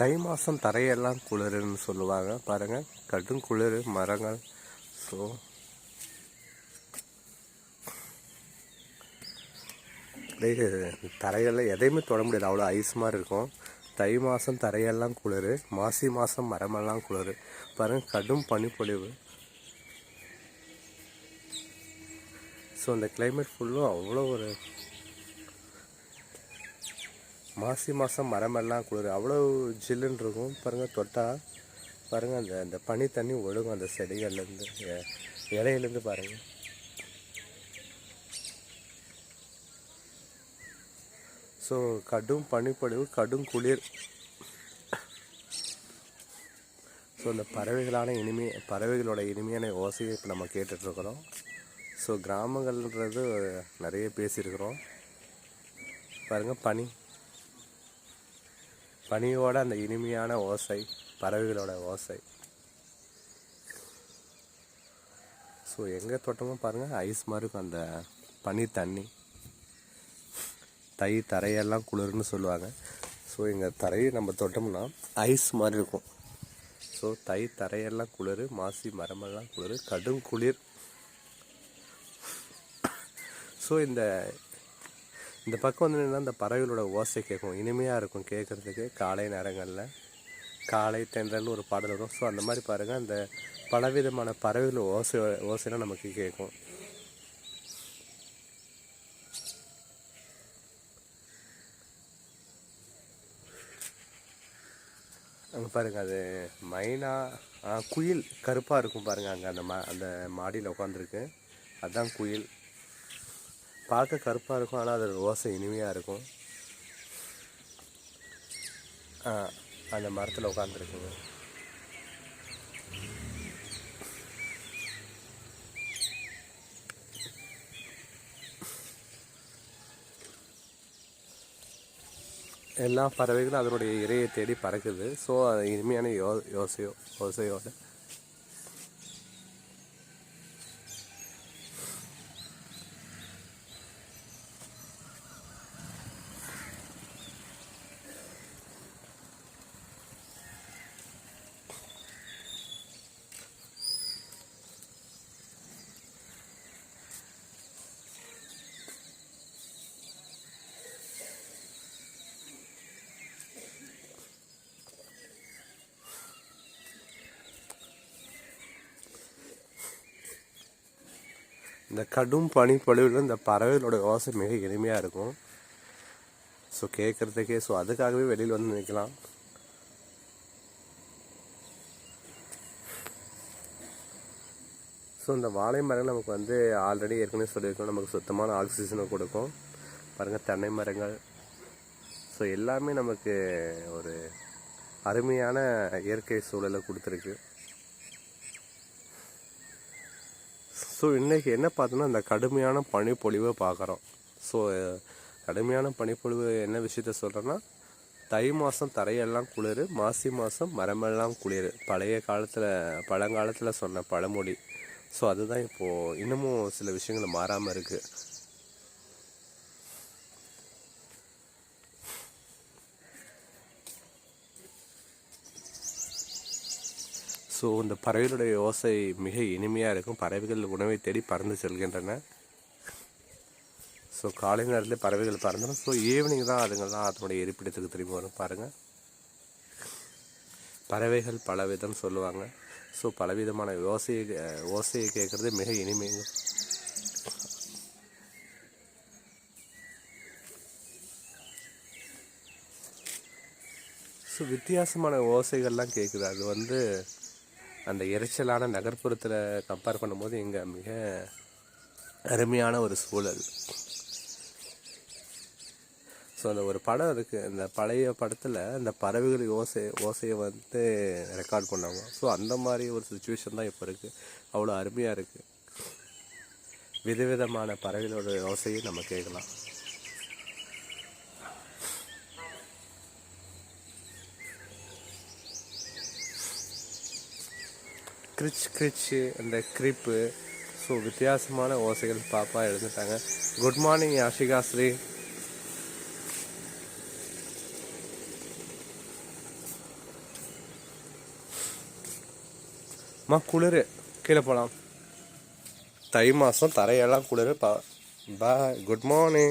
தை மாதம் தரையெல்லாம் குளிருன்னு சொல்லுவாங்க பாருங்கள், கடும் குளிர் மரங்கள். ஸோ தரையெல்லாம் எதையுமே தொட முடியாது, அவ்வளோ ஐஸ் மாதிரி இருக்கும். தை மாதம் தரையெல்லாம் குளிர், மாசி மாதம் மரமெல்லாம் குளிர். பாருங்கள், கடும் பனிப்பொழிவு. ஸோ அந்த கிளைமேட் ஃபுல்லும் அவ்வளோ ஒரு மாசி மாதம் மரமெல்லாம் குளிர், அவ்வளோ ஜில்லுன்னு இருக்கும். பாருங்கள், தொட்டால் பாருங்கள் அந்த அந்த பனி தண்ணி ஒழுகும் அந்த செடிகள்லேருந்து, இலையிலேருந்து பாருங்கள். ஸோ கடும் பனிப்பொழிவு, கடும் குளிர். ஸோ இந்த பறவைகளோட இனிமையான ஓசையை இப்போ நம்ம கேட்டுட்ருக்குறோம். ஸோ கிராமங்கள்ன்றது நிறைய பேசியிருக்கிறோம். பாருங்கள், பனியோட அந்த இனிமையான ஓசை, பறவைகளோட ஓசை. ஸோ எங்கே தோட்டமும் பாருங்கள் ஐஸ் மாதிரி இருக்கும் அந்த பனி தண்ணி. தரையெல்லாம் குளிர்னு சொல்லுவாங்க. ஸோ எங்கள் தரையை நம்ம தொட்டோம்னா ஐஸ் மாதிரி இருக்கும். ஸோ தரையெல்லாம் குளிர், மாசி மரமெல்லாம் குளிர், கடும் குளிர். ஸோ இந்த பக்கம் வந்து என்னென்னா இந்த பறவைகளோட ஓசை கேட்கும், இனிமையாக இருக்கும் கேட்குறதுக்கு. காலை நேரங்களில் காலை தென்றல்னு ஒரு பாடல் வரும். ஸோ அந்த மாதிரி பாருங்கள், அந்த பலவிதமான பறவைகள் ஓசைலாம் நமக்கு கேட்கும். அங்கே பாருங்கள், அது மைனா குயில் கருப்பாக இருக்கும் பாருங்கள். அங்கே அந்த மாடியில் உட்காந்துருக்கு, அதுதான் குயில். பார்க்க கருப்பாக இருக்கும், ஆனால் அதோட ஓசை இனிமையாக இருக்கும். அந்த மரத்தில் உட்காந்துருக்குங்க. எல்லா பறவைகளும் அதனுடைய இரையை தேடி பறக்குது. ஸோ அது இனிமையான ஓசையோட இந்த கடும் பனிப்பொழிவில் இந்த பறவைகளோட ஓசை மிக இனிமையாக இருக்கும். ஸோ கேட்குறதுக்கே, ஸோ அதுக்காகவே வெளியில் வந்து நிற்கலாம். ஸோ இந்த வாழை மரங்கள் நமக்கு வந்து ஆல்ரெடி ஏற்கனவே சொல்லியிருக்கோம், நமக்கு சுத்தமான ஆக்சிஜனை கொடுக்கும். பாருங்கள், தென்னை மரங்கள். ஸோ எல்லாமே நமக்கு ஒரு அருமையான இயற்கை சூழலை கொடுத்துருக்கு. ஸோ இன்றைக்கி என்ன பார்த்தோன்னா இந்த கடுமையான பனிப்பொழிவை பார்க்குறோம். ஸோ கடுமையான பனிப்பொழிவு என்ன விஷயத்த சொல்கிறேன்னா, தை மாதம் தரையெல்லாம் குளிர், மாசி மாதம் மரமெல்லாம் குளிர். பழங்காலத்தில் சொன்ன பழமொழி. ஸோ அதுதான் இப்போது இன்னமும் சில விஷயங்கள் மாறாமல் இருக்குது. ஸோ இந்த பறவைகளுடைய ஓசை மிக இனிமையாக இருக்கும். பறவைகள் உணவை தேடி பறந்து செல்கின்றன. ஸோ காலை நேரத்தில் பறவைகள் பறந்துடும். ஸோ ஈவினிங் தான் அதுங்கெல்லாம் அதனுடைய இருப்பிடத்துக்கு திரும்பி வரும். பாருங்கள், பறவைகள் பலவிதம் சொல்லுவாங்க. ஸோ பலவிதமான ஓசையை கேட்குறது மிக இனிமைங்க. ஸோ வித்தியாசமான ஓசைகள்லாம் கேட்குது. அது வந்து அந்த இறைச்சலான நகர்ப்புறத்தில் கம்பேர் பண்ணும்போது இங்கே மிக அருமையான ஒரு சூழல். ஸோ அந்த ஒரு படம் இருக்குது, அந்த பழைய படத்தில் அந்த பறவைகள் ஓசையை வந்து ரெக்கார்ட் பண்ணாங்க. ஸோ அந்த மாதிரி ஒரு சுச்சுவேஷன் தான் இப்போ இருக்குது. அவ்வளோ அருமையாக இருக்குது. விதவிதமான பறவைகளோட ஓசையை நம்ம கேட்கலாம். கிரிச்சு அந்த கிரிப்பு. ஸோ வித்தியாசமான ஓசைகள் பாப்பா எழுந்துட்டாங்க. Good morning Yashika Sri. குளிர், கீழே போகலாம். தை மாதம் தரையெல்லாம் குளிர். பாய், குட் மார்னிங்.